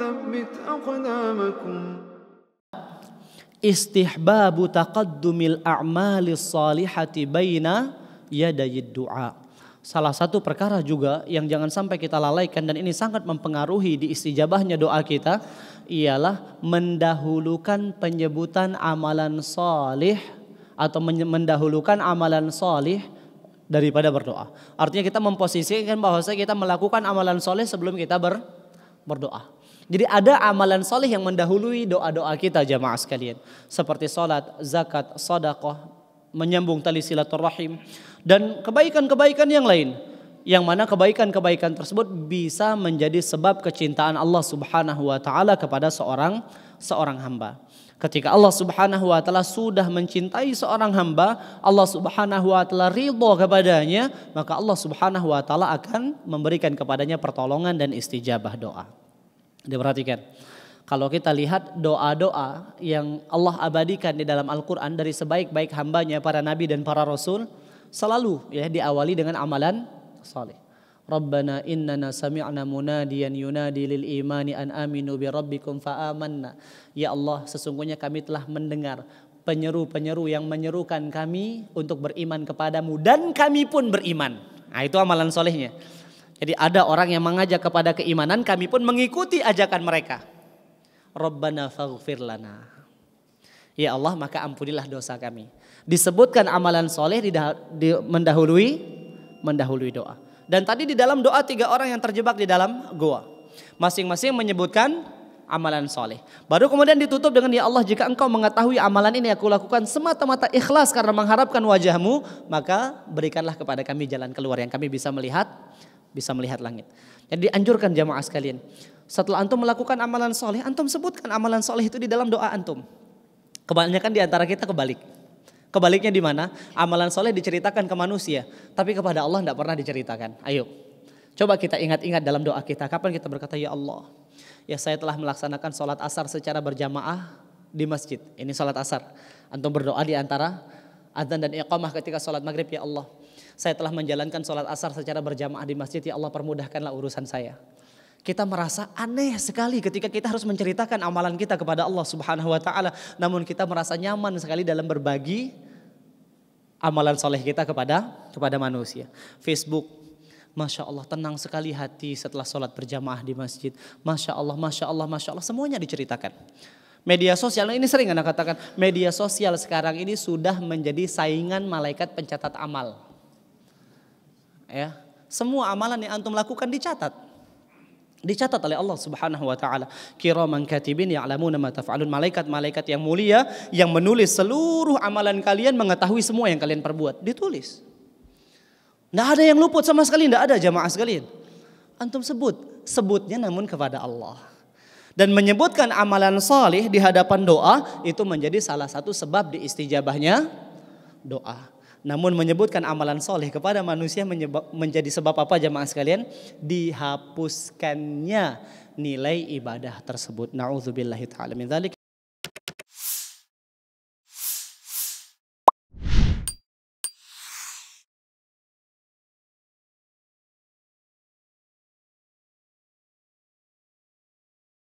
وثبت أقدامكم. Istihbabu taqaddumil a'malis salihati baina yadayid du'a. Salah satu perkara juga yang jangan sampai kita lalaikan dan ini sangat mempengaruhi di istijabahnya doa kita ialah mendahulukan penyebutan amalan salih atau mendahulukan amalan salih daripada berdoa. Artinya kita memposisikan bahwa kita melakukan amalan salih sebelum kita berdoa. Jadi ada amalan soleh yang mendahului doa-doa kita jamaah sekalian. Seperti salat, zakat, sedekah, menyambung tali silaturahim dan kebaikan-kebaikan yang lain. Yang mana kebaikan-kebaikan tersebut bisa menjadi sebab kecintaan Allah Subhanahu wa taala kepada seorang hamba. Ketika Allah Subhanahu wa taala sudah mencintai seorang hamba, Allah Subhanahu wa taala ridha kepadanya, maka Allah Subhanahu wa taala akan memberikan kepadanya pertolongan dan istijabah doa. Diperhatikan, kalau kita lihat doa-doa yang Allah abadikan di dalam Al-Quran dari sebaik-baik hambanya para nabi dan para rasul selalu ya diawali dengan amalan saleh. Rabbana innana sami'na munadiyan yunadi lil imani an aminu bi rabbikum fa amanna. Ya Allah, sesungguhnya kami telah mendengar penyeru-penyeru yang menyerukan kami untuk beriman kepadamu dan kami pun beriman. Nah, itu amalan solehnya. Jadi ada orang yang mengajak kepada keimanan, kami pun mengikuti ajakan mereka. Rabbana faghfir lana. Ya Allah, maka ampunilah dosa kami. Disebutkan amalan soleh mendahului doa. Dan tadi di dalam doa 3 orang yang terjebak di dalam goa. Masing-masing menyebutkan amalan soleh. Baru kemudian ditutup dengan ya Allah, jika engkau mengetahui amalan ini aku lakukan semata-mata ikhlas karena mengharapkan wajahmu, maka berikanlah kepada kami jalan keluar yang kami bisa melihat langit. Jadi dianjurkan jamaah sekalian, setelah antum melakukan amalan soleh, antum sebutkan amalan soleh itu di dalam doa antum. Kebanyakan di antara kita kebaliknya di mana? Amalan soleh diceritakan ke manusia, tapi kepada Allah tidak pernah diceritakan. Ayo, coba kita ingat-ingat dalam doa kita. Kapan kita berkata ya Allah, ya saya telah melaksanakan sholat asar secara berjamaah di masjid. Ini sholat asar. Antum berdoa di antara adzan dan iqamah ketika sholat maghrib, ya Allah, saya telah menjalankan sholat asar secara berjamaah di masjid, ya Allah permudahkanlah urusan saya. Kita merasa aneh sekali ketika kita harus menceritakan amalan kita kepada Allah Subhanahu wa taala, namun kita merasa nyaman sekali dalam berbagi amalan soleh kita kepada manusia. Facebook, Masya Allah tenang sekali hati setelah sholat berjamaah di masjid. Masya Allah, Masya Allah, Masya Allah, semuanya diceritakan. Media sosial, ini sering Anda katakan, media sosial sekarang ini sudah menjadi saingan malaikat pencatat amal. Ya, semua amalan yang antum lakukan dicatat oleh Allah Subhanahu wa taala. Kiraman katibin ya'lamuna ma taf'alun. Malaikat-malaikat yang mulia yang menulis seluruh amalan kalian, mengetahui semua yang kalian perbuat, ditulis. Enggak ada yang luput sama sekali, enggak ada jamaah sekalian. Antum sebutnya namun kepada Allah. Dan menyebutkan amalan salih di hadapan doa itu menjadi salah satu sebab diistijabahnya doa. Namun menyebutkan amalan soleh kepada manusia menjadi sebab apa jamaah sekalian? Dihapuskannya nilai ibadah tersebut. Na'udzubillahi ta'ala min dzalik.